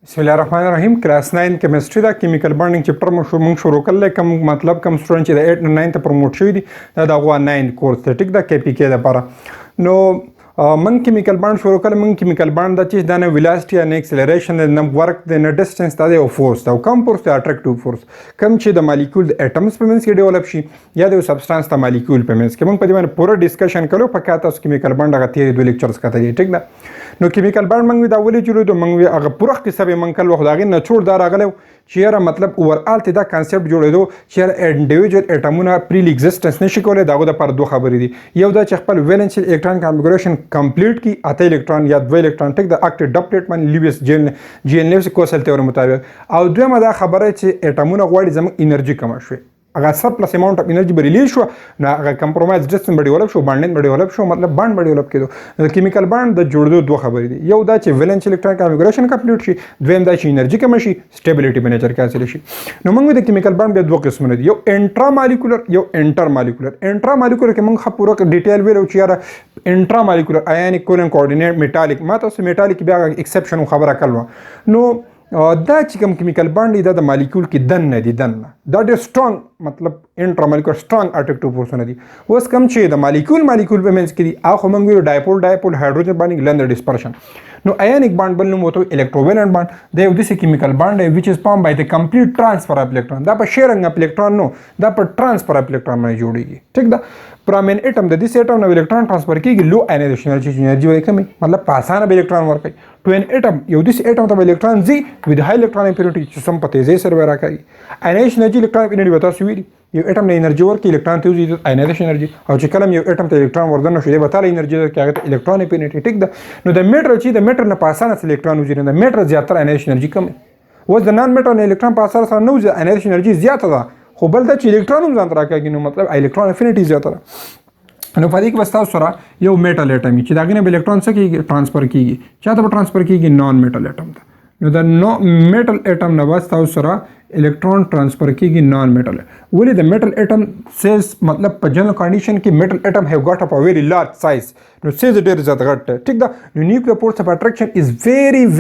بسم الله الرحمن الرحیم کلاس 9 کیمستري دا کیمیکل بانډینګ چپټر مو شروع کړل کوم مطلب کوم سټوډنټ چې د 8 نه 9 ته پروموټ شوی دي دا د غوا 9 کورس ته ټیک دا کې پی کې لپاره نو من کیمیکل بانډ شروع کړل من کیمیکل بانډ د چې د نه ویلاسټي ان اکسلریشن د نه ورک د نه ډیسټنس د او فورس دا کوم فورس د اټریکټیو فورس کوم چې د مالیکول د اټمز په منځ کې ډیولپ شي یا د سبستانس د مالیکول په منځ کې موږ په دې باندې پوره ډیسکشن کړو په کاته اوس کیمیکل بانډ غا تیری دوه لیکچرز کته دي ټیک دا نو کیمیکل بانډ موږ دا ولې جوړو ته موږ هغه پوره قصه به موږ کله وخت هغه نه چور دا راغلو چې یاره مطلب اوورال ته دا کانسپټ جوړېدو چې یاره انډیویډوال اټمونه پری ایگزیسټنس نشي کولای داغه د پر دوه خبرې دي یو دا چې خپل ویلنس الکترون کانفیګریشن کمپلیټ کی اته الکترون یا دوه الکترون ټیک د اکټیو ډپلیټ من لیویس جی ان لیوس کوسل تیوري مطابق او دویمه دا خبره چې اټمونه غواړي زموږ انرژي کم شي هغه سرپلس اماونت اف انرژي به ریلیز شو نو هغه کمپرومایز ډیسټنس به ډیولپ شو باندې به ډیولپ شو مطلب باند به ډیولپ کېدو د کیمیکل باند د جوړېدو دوه خبرې دي یو دا چې ویلنس الکترون کانفیګریشن کمپلیټ شي دویم دا چې انرژي کم شي سټیبিলিټي په نیچر کې حاصل شي نو موږ د کیمیکل باند بیا دوه قسمونه دي یو انټرا مالیکولر یو انټر مالیکولر انټرا مالیکولر کې موږ پوره ډیټیل ویلو چې یاره انټرا مالیکولر آیونیک کولن کوارډینیټ میټالیک ما تاسو میټالیک بیا ایکسپشن خبره کړو نو دا چې کوم کیمیکل باند دی د مالیکول کې دن نه دي دن دا ډېر سترونګ مطلب انټرا مالیکولر سترونګ اټریکټیو فورسونه دي اوس کوم چې د مالیکول په منځ کې دي هغه موږ ویلو ډایپول هایدروجن باندې لندر ډیسپرشن نو آیونیک باند بل نوم وته الکتروویلنت باند دا یو داسې کیمیکل باند دی وچ از فارم بای د کمپلیټ ټرانسفر اف الکترون دا په شیرنګ اف الکترون نو دا په ټرانسفر اف الکترون باندې جوړیږي ټیک دا پرامین اټم د دې اټم نو الکترون ټرانسفر کیږي لو آینایزیشن انرژي وایي کمی مطلب په اسانه به الکترون ورکړي ټو ان اټم یو داسې اټم ته الکترون زی وذ های الکترون امپیورټی چې سم په تیزی سره راکړي آینایزیشن انرژي الکترون انرژي وتا سوي یو اټم نه انرژي ورکړي الکترون ته وزي آینایزیشن انرژي او چې کلم یو اټم ته الکترون ورځنه شي به تعالی انرژي ورکړي هغه ته الکترون امپیورټی ټیک دا نو د میټر چې د میټر نه په اسانه سره الکترون وزي نه د میټر زیاتره آینایزیشن انرژي کم و د نان میټر نه الکترون په اسانه سره نو آینایزیشن انرژي زیاته ده خو بل دا چې الکترون هم ځان راکړي نو مطلب الکترون افینټی زیاته ده نو په دې کې بس تاسو سره یو میټل اټم چې داګه نه الکترون څه کیږي ټرانسفر کیږي چاته به ټرانسفر کیږي نان میټل اټم ته نو د نو میټل اټم نه بس تاسو سره الکترون ټرانسفر کیږي نان میټل ولې د میټل اټم سیز مطلب په جنرال کنډیشن کې میټل اټم هیو ګاټ اپ ا ویری لارج سایز نو سیز ډیر زیات غټ ټیک دا نو نیوکلییر فورس اف اټریکشن از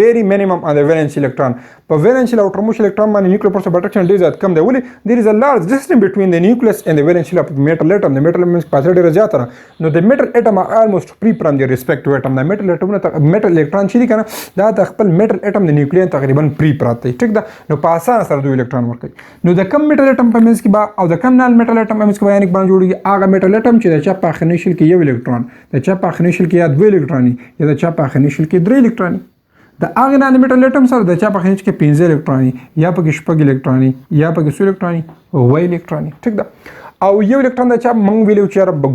ویری مینیمم ان د ویلنس الکترون په ویلنس او اوټرموشن الکترون باندې نیوکلییر فورس اف اټریکشن ډیر زیات کم دی ولې دیر از ا لارج ډیسټنس بټوین د نیوکلیس اند د ویلنس اف میټل اټم د میټل مینس پاسه ډیر زیات نو د میټل اټم الموست پری فرام د ریسپیکټ ټو اټم د میټل اټم میټل الکترون چې دی کنه دا د خپل میټل اټم د نیوکلییر تقریبا پری پراته ټیک دا نو په اسانه سره دوه الکترون ورکړي نو د کم میټل اټم په منځ کې با او د کم نال میټل اټم په منځ کې آیونیک باند جوړیږي هغه میټل اټم چې د چا په اخرنی شل کې یو الکترون د چا په اخرنی شل کې یا دوه الکتروني یا د چا په اخرنی شل کې درې الکتروني د هغه نال میټل اټم سره د چا په اخرنی شل کې 15 الکتروني یا په کې شپږ الکتروني یا په کې 16 الکتروني او الکتروني ټیک ده او یو الکترون د چا موږ ویلو چې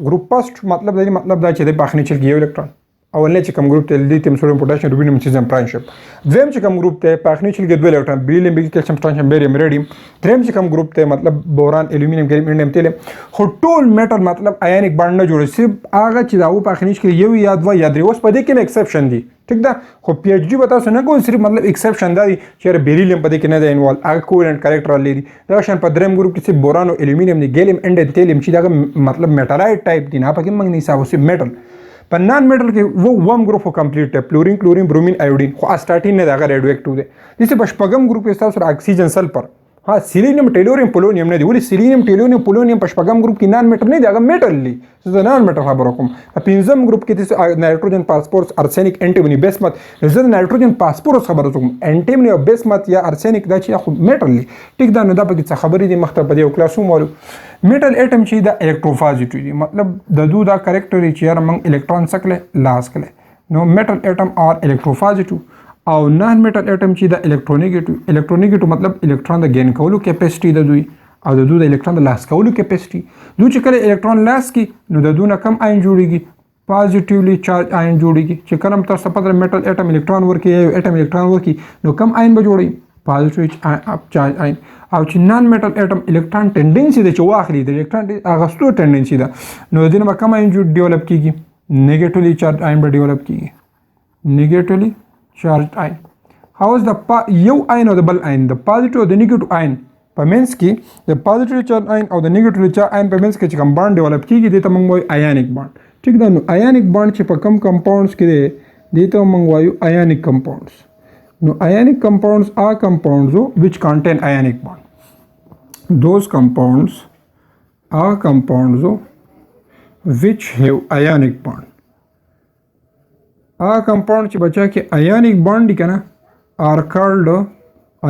ګروپ پاست مطلب دا چې د په اخرنی شل کې یو الکترون اولنی چې کوم ګروپ ته لیتیم سوډیم پوټاشیم روبینیم مګنیزیم پرانشپ دویم چې کوم ګروپ ته په اخرنی شل کې دوه الکترون بیریلیم بیګ کیلشیم پوټاشیم بیریم ریډیم دریم چې کوم ګروپ ته مطلب بوران الومینیم ګریم انډیم تیلیم خو ټول میټل مطلب آیونیک باند نه جوړي صرف هغه چې دا په اخرنی شل کې یو یا دوه یا درې اوس په دې کې ایکسپشن دي ټیک ده خو پی ایچ ډي به تاسو نه کوئ صرف مطلب ایکسپشن دا دی چې بیریلیم په دې کې نه دی انوالو هغه کوولنټ کریکټر لري دا شان په دریم ګروپ کې چې بوران او الومینیم دی ګیلیم انډیم تیلیم چې دا مطلب میټالایټ ټایپ دي نه پکې موږ نه حساب وسې میټل په نان میټل کې ووم ګروپ کمپلیټ دی کلورین برومین ایوډین خو اسټاټین نه دا ریډیو اکټیو دی دغه په شپږم ګروپ کې تاسو اکسیجن سلفر ها سیلینیم ټیلوریم پولونیم نه دی ولې سیلینیم ټیلوریم پولونیم په شپږم ګروپ کې نان میټل نه دی هغه میټل دی زه نان میټل خبرو کوم په پنځم ګروپ کې د نایټروجن فاسفورس ارسنیک انټیمونی بیسمت زه د نایټروجن فاسفورس خبرو کوم انټیمونی او بیسمت یا ارسنیک دا چې خو میټل دی ټیک دا نو دا په څه خبرې دي مخته په یو کلاسو مولو میټل اټم چې د الکتروفازیټي دی مطلب د دوه دا کریکټر چې یاره موږ الکترون سکله لاس کله نو میټل اټم اور الکتروفازیټو او نان میټل اټم چې د الکترونیګیټو مطلب الکترون د گین کولو کیپاسټي د دوی او د دوی د الکترون د لاس کولو کیپاسټي دوی چې کله الکترون لاس کی نو د دوی نه کم آیون جوړیږي پازیټیولی چارج آیون جوړیږي چې کله تاسو په میټل اټم الکترون ورکی یا اټم الکترون ورکی نو کم آیون به جوړي پازیټیو چارج آیون او چې نان میټل اټم الکترون ټینډنسي د چواخلي د الکترون اغستو ټینډنسي ده نو د دې نه کم آیون ډیولپ کیږي نیگیټیولی چارج آیون به ډیولپ کیږي نیگیټیولی چارج آین هاوس د یو آین او د بل آین د پازیټیو او د نیگیټیو آین په منځ کې د پازیټیو چارج آین او د نیگیټیو چارج آین په منځ کې چې کوم باند ډیولپ کیږي دې ته موږ وایو آیونیک باند ټیک ده نو آیونیک باند چې په کم کمپاونډز کې دی دې ته موږ وایو آیونیک کمپاونډز نو ionic compounds are compounds which contain ionic bond. Those compounds are compounds which have ionic bond. هغه compound چې بچا کې ionic bond دي کنه are called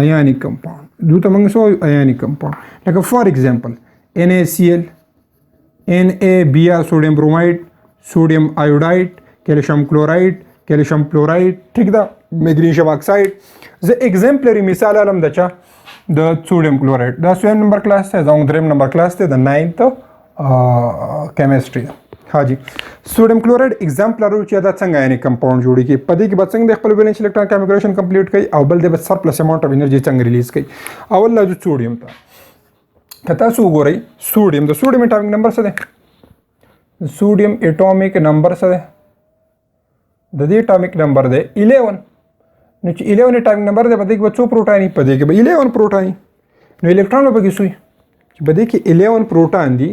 ionic compound. دوی ته موږ سو ionic compound. لکه for example NaCl, Na sodium bromide, sodium iodide, calcium chloride, calcium fluoride, ٹھیک ده magnesium oxide. زه exemplary مثال علم د چا د sodium chloride. دا سویم نمبر کلاس ته زموږ دریم نمبر کلاس ته د 9th chemistry ده. ها جی sodium chloride example لرو چې دا څنګه ionic compound جوړیږي په دې کې به څنګه د خپل valence electron configuration complete کوي او بل د surplus amount of energy څنګه ریلیز کوي. اول لا د sodium ته که تاسو وګورئ sodium د sodium atomic number څه دی؟ sodium atomic number څه دی؟ د دې atomic number دی 11. نو چې 11 atomic number دی په دې کې به څو پروټان په دې کې به 11 پروټان. نو الکترون به کې سوی چې په دې کې 11 پروټان دي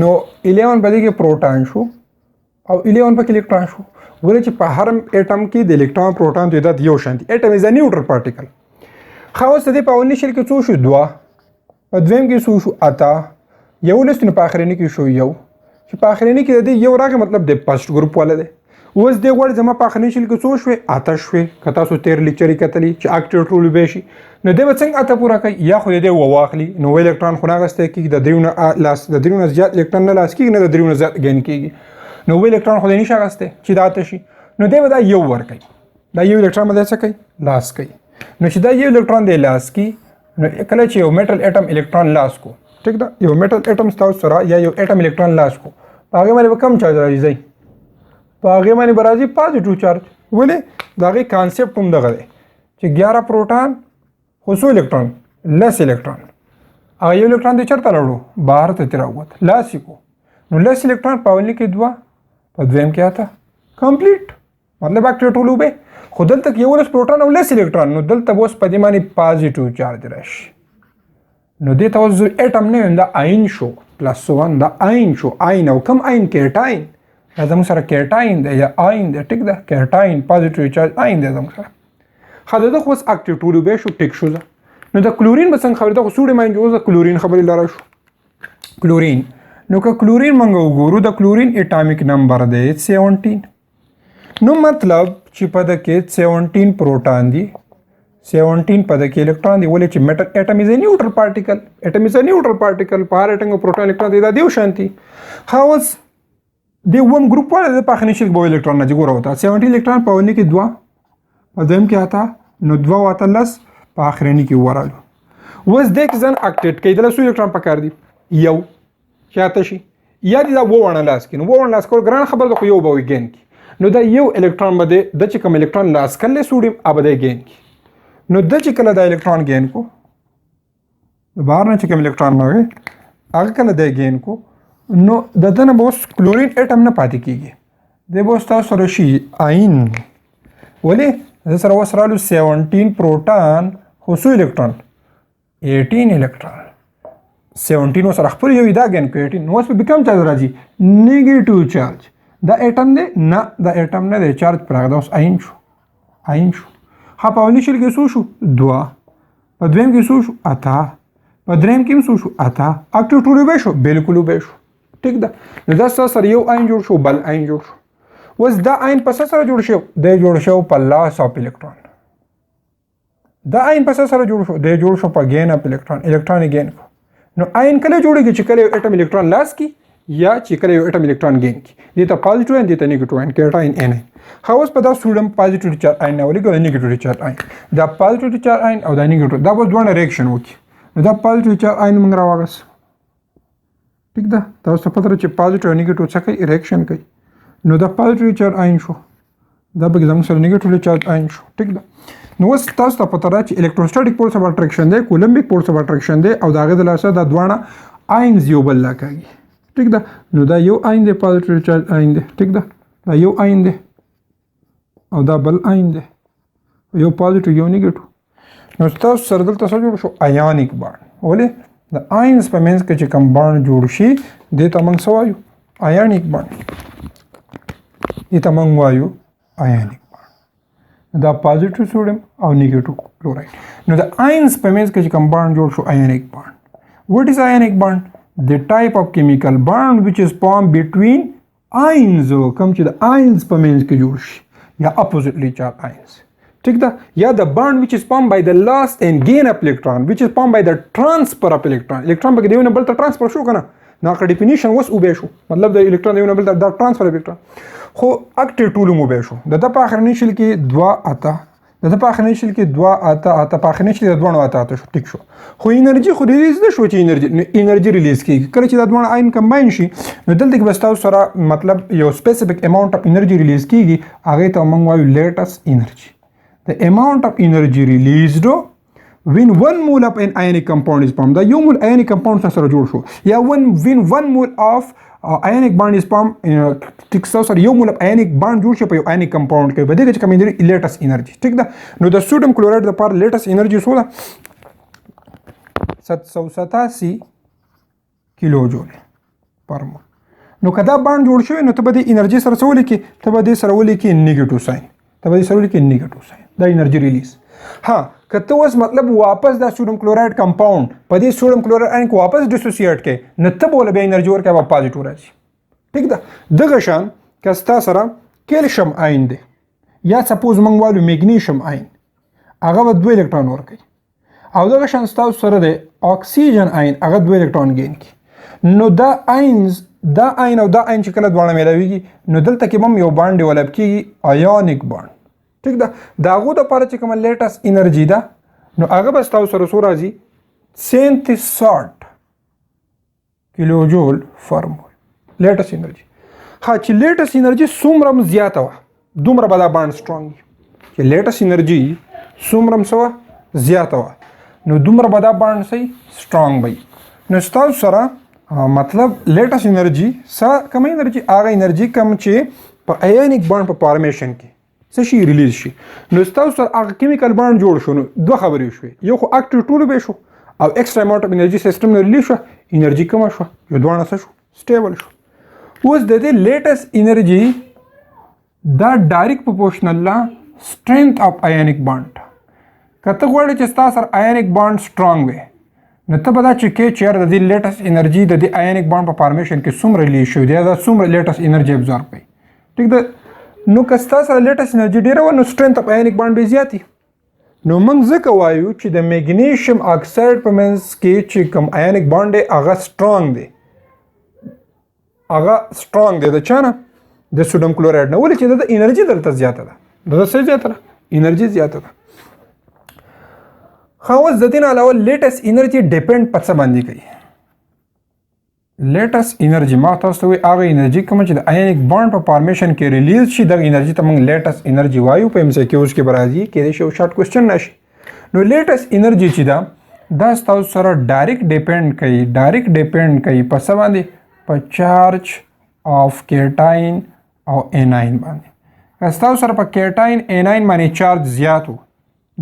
نو 11 په دې کې پروټان شو او 11 په کې الکترون شو. ولې چې په هر اټم کې د الکترون پروټان تعداد یو شان دي. اټم از ا نیوټرل پارټیکل. خاص دې په اولنی شل کې څو شو 2 په دویم کې څو شو 8 یو لستنه په اخرنی کې شو یو چې په اخرنی کې د یو راغی مطلب د فرست ګروپ والا دی. اوس د وړ زما په اخرنی شل کې څو شوي 8 شوي. کته سو 13 لیکچري کتلی چې اکټیو ټرول به شي نو د څنګه اته پورا کوي یا خو دې واخلي نو الکترون خو ناغسته کې د دریونه لاس د دریونه زیات الکترون نه لاس کې نه د دریونه زیات ګین کېږي نو الکترون خو دې نشه غسته چې دا آتشي نو دې ودا یو ور کوي دا یو الکترون مده څه کوي لاس کوي نو چې دا یو الکترون دی لاس کی نو کله چې یو میټل اټم الکترون لاس کو ٹھیک ده یو میټل اټم تاسو سره یا یو اټم الکترون لاس کو هغه باندې کم چارج راځي په هغه باندې برازي پازیټیو چارج. ولې دا غي کانسپټ هم دغه دی چې 11 پروټون خو الکترون لس الکترون هغه یو الکترون د چرته لاړو بهر ته تراوت لاس کو نو لس الکترون په اولنی کې 2 په دویم کې آتا کمپلیټ مطلب اکټیو ټولو به خو دلته یو لس پروټون او لس الکترون نو دلته اوس په دې باندې پازیټیو چارج راشي نو دې ته اوس اټم نه دا آین شو پلس 1 دا آین شو آین او کم آین کیټاین دا زموږ سره کیټاین دی یا آین دی ټیک ده کیټاین پازیټیو چارج آین دی زموږ سره خاله دا خو اکټیو ټولو به شو ټیک شو نو د کلورین به څنګه خبره ده خو سوډیم آین جوړه کلورین خبرې لاره شو کلورین نو که کلورین منګو وګورو د کلورین اټامیک نمبر دی 17 نو مطلب چې په د کې 17 پروټان دي 17 په د کې الکترون دی ولې چې میټل اټم از ا نیوټرل پارټیکل اټم از ا نیوټرل پارټیکل په هر اټم پروټون الکترون دی دا دیو شانتي هاوس دی وم ګروپ ولا د پاخنی شل بو الکترون نه جوړه وتا 17 الکترون په ونی کې 2 په دیم کې آتا نو 2 واته لس په اخرنی کې ورالو وس د ځن اکټیټ کېدل سو الکترون پکار دی یو چاته شي یا دی دا وونه لاس کې نو وونه لاس کول ګران خبر د یو به وګین کی نو دا یو الکترون بده د چې کوم الکترون لاس کله سوډیم ابده ګین کی نو د چې کله د الکترون ګین کو د بهر نه چې کوم الکترون راغی هغه کله د ګین کو نو د دنه بوس کلورین اټم نه پاتې کیږي د بوس تاسو سره شي آین ولې د سره وسرالو 17 پروټون خو سو الکترون 18 الکترون 17 سره خپل یو دا ګن کو 18 نو اوس په کوم چارج راځي نیگیټیو چارج دا اټم دی نه دا اټم نه دی چارج پر هغه اوس آین شو ها په ونی شل کې سو شو 2 په دویم کې سو شو 8 په دریم کې سو شو 8 اکټیو ټولو به شو بالکل به شو ٹھیک ده نو دا سره یو آین جوړ شو بل آین جوړ شو وس دا آین په سره جوړ شو د جوړ شو په لاس اف الکترون دا آین په سره جوړ شو د جوړ شو په ګین اف الکترون ګین نو آین کله جوړیږي چې کله اټم الکترون لاس کی یا چې کله اټم الکترون ګین کی دي ته پازیټیو ان دي ته نیگیټیو ان کیټاین ان هاوس په دا سوډیم پازیټیو چارج آین نه ولګو نیگیټیو چارج آین دا پازیټیو چارج آین او دا نیگیټیو دا به دوه ریاکشن وکي نو دا پازیټیو چارج آین موږ راوغس ٹھیک ده تاسو پته لرئ چې پازیټیو او نیگیټیو څه کوي ریاکشن کوي نو دا پازیټیو چارج آین شو دا به زموږ سره نیگیټیو چارج آین شو ٹھیک ده نو اوس تاسو ته پته راځي چې الکتروسټاټیک فورس اف اټریکشن دی کولمبیک فورس اف اټریکشن دی او دا غي د لاسه دا دوانه آینز یو بل لا کوي ٹھیک ده نو دا یو آین دی پازیټیو چارج آین دی ٹھیک ده دا یو آین دی او دا بل آین دی یو پازیټیو یو نیگیټیو نو تاسو سره دلته څه جوړ شو آیونیک بانډ ولې د آینز په منځ کې چې کوم بانډ جوړ شي دې ته موږ څه وایو آیونیک بانډ دې ته موږ وایو آیونیک بانډ دا پازیټیو سوډیم او نیگیټیو کلوراید نو د آینز په منځ کې چې کوم بانډ جوړ شو آیونیک بانډ what is ionic bond the type of chemical bond which is formed between ions کوم چې د آینز په منځ کې جوړ شي یا oppositely charged ions ٹھیک ده یا د bond which is formed by the loss and gain of electron which is formed by the transfer of electron electron پکې دیونه بل ته transfer شو کنه نو که definition وس وبې شو مطلب د electron دیونه بل ته دا transfer of electron خو اکټیو ټول مو به شو د په اخرنی شل کې 2 اته د په اخرنی شل کې 2 اته په اخرنی شل کې 2 اته شو ټیک شو خو انرژي خو ریلیز نه شو چې انرژي ریلیز کیږي کله چې دا 2 آین کمباین شي نو دلته کې بس تاسو سره مطلب یو سپیسیفیک اماونت اف انرژي ریلیز کیږي هغه ته موږ وایو لیټس انرژي the amount of energy released when 1 mole of an ionic compound is formed دا یو مول ionic compound سره جوړ شو یا when 1 mole of ionic bond is formed ټیک سره یو مول ionic bond جوړ شي په یو ionic compound کې بده چې کوم انرژي لیټس انرژي ټیک ده نو د سوډیم کلوراید لپاره لیټس انرژي څو ده 787 کیلو جول پر مول نو کدا بانډ جوړ شوی نو ته به د انرژي سره څه ولیکې ته به د سره ولیکې نیگیټیو ساين ته به سره ولیکې نیگیټیو ساين دا انرژي ریلیز ها کته اوس مطلب واپس دا سوډیم کلوراید کمپاوند په دې سوډیم کلوراید ان کو واپس ډیسوسییټ کې نه ته بوله به انرژي ورکه په پازیټیو راځي ٹھیک ده دغه شان کستا سره کیلشیم آین دی یا سپوز موږ وایو میګنیشیم آین هغه به 2 الکترون ورکوي او دغه شان تاسو سره د اکسیجن آین هغه 2 الکترون گین کی نو دا آینز دا آین او دا آین چې کله دواړه ملاویږي نو دلته کې هم یو بانډ ډیولپ کیږي آیونیک بانډ ٹھیک ده دا غو د پاره چې کوم لیټس انرژي ده نو هغه بس تاسو سره سور راځي 67 کیلو جول فرمول لیټس انرژي ها چې لیټس انرژي څومره زیاته وه دومره به دا بانډ سټرونګ چې لیټس انرژي څومره سوه زیاته وه نو دومره به دا بانډ صحیح سټرونګ وي نو تاسو سره مطلب لیټس انرژي کوم انرژي هغه انرژي کوم چې په آیونیک بانډ په فارمیشن کې څه شي ریلیز شي نو تاسو سره هغه کیمیکل بانډ جوړ شو نو دوه خبرې شوې یو خو اکټیو ټول به شو او ایکسترا اماونت اف انرژي سیستم نه ریلیز شو انرژي کم شو یو دوه څه شو سټیبل شو اوس د دې لیټس انرژي دا ډایرکټ پروپورشنل لا strength of ionic bond کته غواړي چې تاسو سره ionic bond strong وي نو ته به دا چې کې چیر د دې لیټس انرژي د دې ionic bond په فارمیشن کې څومره ریلیز شو دی دا څومره لیټس انرژي ابزورب کوي ټیک ده نو که تاسو سره لیټس انرژي ډیره و نو strength of ionic bond به زیاتی نو موږ ځکه وایو چې د میګنیشیم اکساید په منځ کې چې کوم ionic bond دی هغه strong دی د چانه د سوډیم کلوراید نه ولې چې د انرژي دلته زیاته ده د څه زیاته ده انرژي زیاته ده خو اوس د دې نه علاوه لیټس انرژي ډیپند په څه باندې کوي لیټس انرژي ما تاسو ته هغه انرژي کوم چې د آیونیک بانډ په فارمیشن کې ریلیز شي د انرژي ته موږ لیټس انرژي وایو په ام سی کیوز کې برازي کې شو شارټ کوېسچن نشي نو لیټس انرژي چې دا تاسو سره ډایرکټ ډیپند کوي په څه باندې په چارج اف کیټاین او اناین باندې تاسو سره په کیټاین اناین باندې چارج زیات وو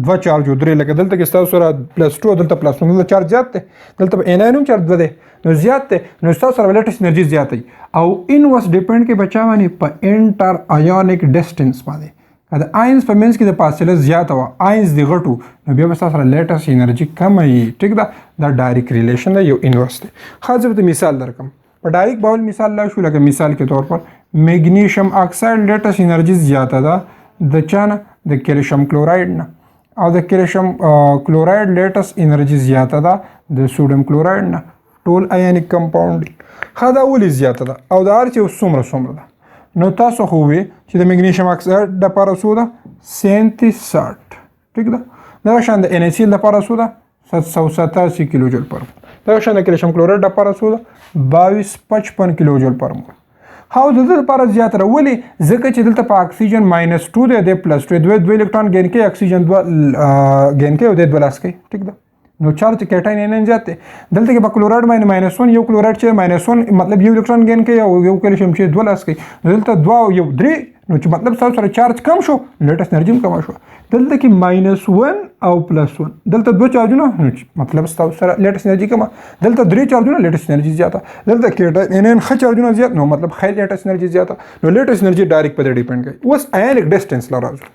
دو چارج درې لکه دلته کې تاسو سره +2 دلته +1 دلته چارج زیات دی دلته په اناین هم چارج دی نو زیات دی نو تاسو سره لیټس انرژي زیات دی او انورس ډیپند کې بچا باندې په انټر آیونیک ډیسټنس باندې دا آینز په منځ کې د فاصله زیات و آینز دی غټو نو بیا تاسو سره لیټس انرژي کم وي ټیک ده دا ډایرکټ ریلیشن دی یو انورس دی خاصه به مثال درکم په ډایرکټ باول مثال لا شو لکه مثال کے طور پر میګنیشیم اکساید لیټس انرژي زیاته ده د چانه د کیلشیم کلوراید نه او د کیلشیم کلوراید لیټس انرژي زیاته ده د سوډیم کلوراید نه ټول آیونیک کمپاوند ښه دا ولې زیاته ده او دا هر چې څومره ده نو تاسو خو وی چې د میګنیشیم اکساید لپاره څو ده 67 ټیک ده دغه شان د NaCl لپاره څو ده 787 کیلو جول پر مول دغه شان د کیلشیم کلوراید لپاره څو ده 2255 کیلو جول پر مول هاو د دې لپاره زیات راولي ځکه چې دلته په اکسیجن -2 دی د +2 دوه الکترون گین کې اکسیجن 2 گین کې او د 2 لاس کې ټیک ده نو چارج کیټاین نه زیات دی دلته کې په کلوراید باندې -1 یو کلوراید چې -1 مطلب یو الکترون گین کې او یو کیلشیم چې 2 لاس کې دلته 2 او یو 3 نو چې مطلب تاسو سره چارج کم شو لیټس انرژي کم شو دلته کې -1 او +1 دلته 2 چارجونه مطلب تاسو سره لیټس انرژي کم دلته 3 چارجونه لیټس انرژي زیاته دلته کې ان خ چارجونه زیات نو مطلب خیر لیټس انرژي زیاته نو لیټس انرژي ډایرکټ په ډیپند کوي اوس آیونیک ډیسټنس لراځو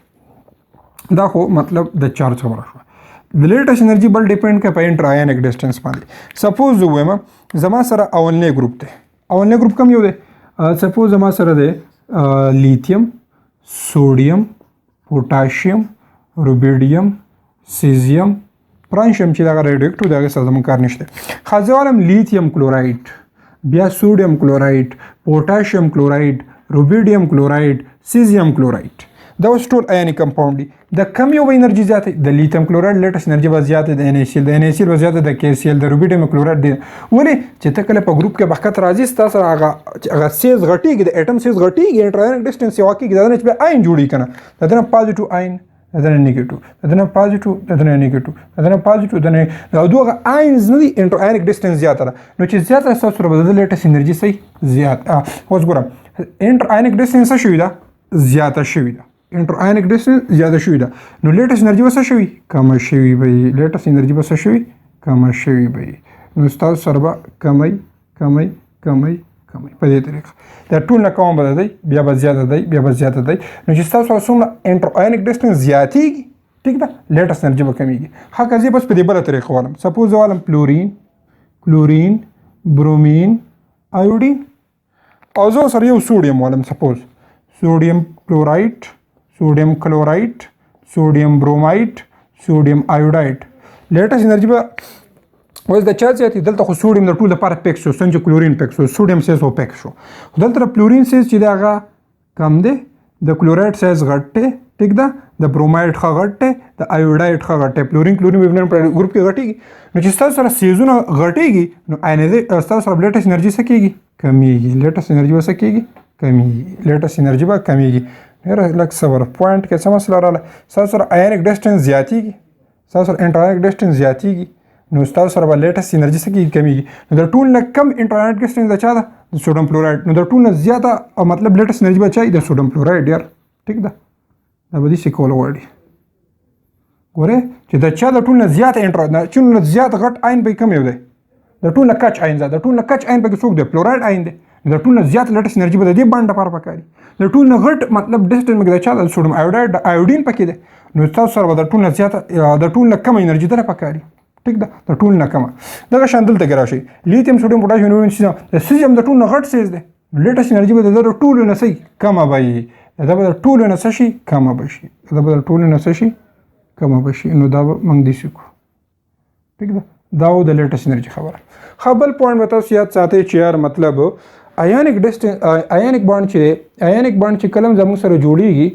دا خو مطلب د چارج خبره شوه. د لیټس انرژي بل ډیپینډ کوي په انټر آیونیک ډسټنس باندې. سپوز زه وایم زما سره اولنی ګروپ دی. اولنی ګروپ کوم یو دی؟ سپوز زما سره دی لیتیم، سوډیم، پوټاشیم، روبیډیم، سیزیم، فرانشیم چې دا ریډیو اکټیو دی، هغې سره زموږ کار نشته. ښه زه وایم لیتیم کلورایډ، بیا سوډیم کلورایډ، پوټاشیم کلورایډ، روبیډیم کلورایډ، سیزیم کلورایډ. دا اوس ټول آیونیک کمپاوند دي. د کم یو به انرژي زیاته د لیتیم کلورایډ لیټس انرژي به زیاته د NaCl، د NaCl به زیاته د KCl، د روبیډیم کلورایډ دی. ولې چې ته کله په ګروپ کې بخت راځي ستا سره هغه سیز غټیږي، د اټم سیز غټیږي، انټر آیونیک ډسټنس یې واقعي دا نه چې بیا آین جوړي کنه. د دې نه پازیټیو آین، د دې نه نیګیټیو، د دې نه پازیټیو، د دې نه نیګیټیو، د دې نه پازیټیو، د دې نه دوه آینز نه دي. انټر آیونیک ډسټنس زیاته ده، نو چې زیاته تاسو سره به د لیټس انرژي صحیح زیات. اوس ګورم انټر آیونیک ډسټنس څه شوی ده؟ زیاته شوی ده. انټر آیونیک ډسټنس زیاده شوی ده، نو لیټس انرژي به څه شوي؟ کمه شوي به وي. لیټس انرژي به څه شوي؟ کمه شوي به وي. نو ستاسو سره به کمی کمی کمی کمی په دې طریقه دا ټول نه کوم به دی، بیا به زیاته دی، بیا به زیاته دی. نو چې ستاسو سره څومره انټر آیونیک ډسټنس زیاتېږي، ټیک ده، لیټس انرژي به کمیږي. ښه که زه بس په دې بله طریقه والم. سپوز زه والم کلورین، کلورین، برومین، آیوډین، او زه سره یو سوډیم والم. سپوز سوډیم کلورایډ، سوډیم کلورایډ، سوډیم برومایډ، سوډیم آیوډایډ. لیټس انرژي به اوس د چا زیاتې؟ دلته خو سوډیم د ټول لپاره پیک شو، څنګه چې کلورین پیک شو، سوډیم سیز خو پیک شو. خو دلته د کلورین سیز چې دی هغه کم دی، د کلورایډ سیز غټ دی، ټیک ده، د برومایډ ښه غټ دی، د آیوډایډ ښه غټ دی. کلورین کلورین په ګروپ کې غټېږي، نو چې ستاسو سره سیزونه غټېږي نو ستاسو سره لیټس انرژي څه کېږي؟ کمیږي. لیټس انرژي به څه کېږي؟ کمیږي. لیټس انرژي به کمیږي. لږ صبر پوینټ کې څه مسله راغله؟ ستاسو سره آیونیک ډسټنس زیاتېږي، ستاسو سره انټر آیونیک ډسټنس زیاتېږي، نو ستاسو سره به لیټس انرژي څه کېږي؟ کمیږي. نو د ټول نه کم انټر آیونیک ډسټنس د چا ده؟ د سوډیم کلورایډ. نو د ټول نه زیاته مطلب لیټس انرژي به چا د سوډیم کلورایډ یار، ټیک ده. دا به داسې کول غواړي. ګورئ چې د چا د ټول نه زیات انټر چې نه زیات غټ آین به کوم یو دی؟ د ټول نه کچ آین ده. د ټول نه کچ آین پکې څوک دی؟ کلورایډ آین دی. د ټول نه زیات لیټس انرژي به د دې بانډ لپاره پکاري. د ټول نه غټ مطلب ډسټنس مګ د چا د سوډیم آیوډایډ د آیوډین پکې دی، نو تاسو سره به د ټول نه زیاته د ټول نه کم انرژي دره پکاري، ټیک ده، د ټول نه کمه. دغه شان دلته کې راشي لیتیم، سوډیم، پوټاشیم، روبیډیم، د سیزیم د ټول نه غټ سیز دی، لیټس انرژي به د ټول نه صحیح کمه به وي. دا به د ټول نه څه شي؟ کمه به شي. دا به د ټول نه څه شي؟ کمه به شي. نو دا به موږ داسې کوو، ټیک ده. دا و د لیټس انرژي خبره. ښه بل پوینټ به تاسو یاد ساتئ چې یار مطلب آیونیک ډسټنس آیونیک بانډ چې دی، آیونیک بانډ چې کله زموږ سره جوړیږي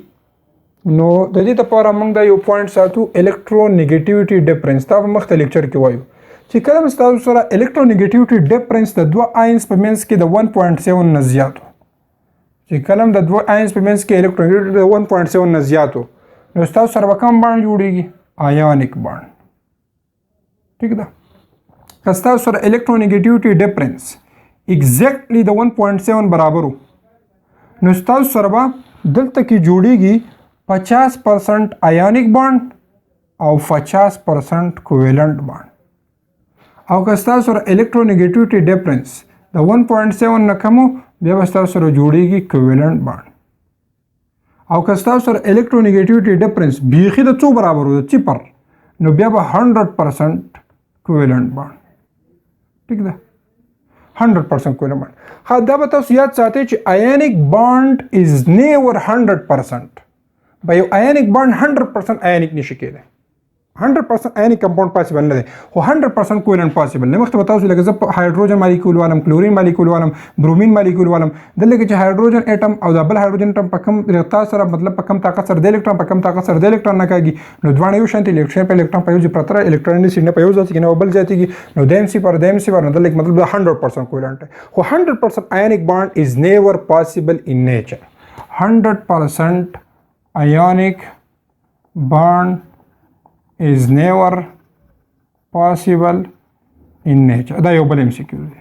نو د دې لپاره موږ دا یو پوینټ ساتو، الکترونیګیټیوټي ډیفرنس. دا په مخته لیکچر کې وایو چې کله ستاسو سره الکترونیګیټیوټي ډیفرنس د دوه آینز په منځ کې د 1.7 نه زیاتو، چې کله د دوه آینز په منځ کې الکترونیګیټیوټي د 1.7 نه زیاتو، نو ستاسو سره به کوم بانډ جوړیږي؟ آیونیک بانډ، ټیک ده. که ستاسو سره الکترونیګیټیوټي ډیفرنس ایگزیکټلی د 1.7 برابر وو، نو ستاسو سره به دلته کې جوړیږي 50% آیونیک بانډ او 50% کوویلنٹ بانډ. او که ستاسو سره الکترونیګیټیوټي ډیفرنس د 1.7 نه کم بیا به ستاسو سره جوړیږي کوویلنٹ بانډ. او که ستاسو سره الکترونیګیټیوټي ډیفرنس بیخي د څو برابر وو؟ د 0، نو بیا به 100% کوویلنٹ بانډ، ټیک ده، 100% کوویلنٹ بانډ. ها دا به تاسو یاد ساتئ چې آیونیک بانډ از نیور 100%. به یو آیونیک بانډ 100% آیونیک نشي کېدی، 100% آیونیک کمپاوند پاسبل نه دی، خو 100% کوویلنٹ پاسبل دی. مخکې به تاسو لکه زه هایدروجن مالیکول والم، کلورین مالیکول والم، برومین مالیکول والم. دلته کې چې هایدروجن اټم او د بل هایدروجن اټم په کم رفتار سره مطلب په کم طاقت سره د الکترون په کم طاقت سره د الکترون نه کېږي، نو دواړه یو شانتي الکترون په الکترون په یو ځای پرته الکترون نشي نه په یو ځای کې نه بل ځای کې، نو د ام سی پر د ام سی پر دلته مطلب 100% کوویلنٹ دی. خو 100% آیونیک بانډ از نیور پاسبل ان نیچر. 100% ionic bond is never possible in nature. دا یو بل MCQ دی.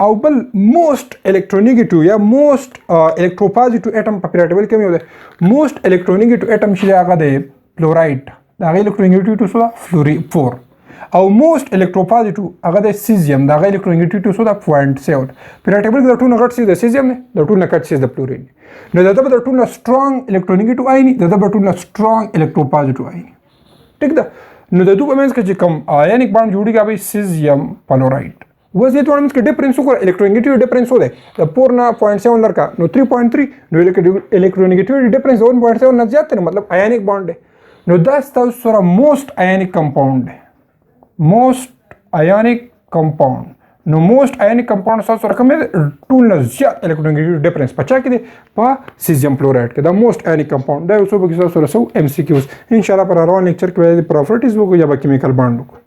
او بل موست الکترونیګیټیو یا موست الکتروپازیټیو اټم په پیریډ کې یو دی. موست الکترونیګیټیو اټم چې هغه دی فلورایډ. دا غي الکترونیګیټیو څه 4. او موست الکتروپوزټیو هغه د سیزیم دا هغه الکترونیګیټیویټي څو ده 0.7 پیریاډیک ټیبل کې د ټولو غټ سیز د سیزیم دی د ټولو کټ سیز د فلورین نو دا د ټولو سترونګ الکترونیګیټیو آیني د ټولو سترونګ الکتروپوزټیو آیني ټیک ده نو د دوه په منځ کې چې کوم آیونیک بانډ جوړیږي هغه سیزیم فلورایډ وز دې دوه منځ کې ډیفرنس وکړه الکترونیګیټیو ډیفرنس و دی د 4 نه 0.7 لرکا نو 3.3 نو الکترونیګیټیو ډیفرنس 1.7 نه زیات دی مطلب آیونیک بانډ دی نو دا ستاسو سره موست آیونیک کمپاوند دی موست آیونیک کمپاوند نو موست آیونیک کمپاوند ستاسو سره کوم دی ټول نه زیات الکترونیګیټیو ډیفرنس په چا کې دی په سیزیم فلورایډ کې دا موست آیونیک کمپاوند دا یو څه به تاسو سره سو ام سی کیوز ان شاء الله پر روان لیکچر کې به پراپرټیز وګورئ یا به کیمیکل بانډ وګورئ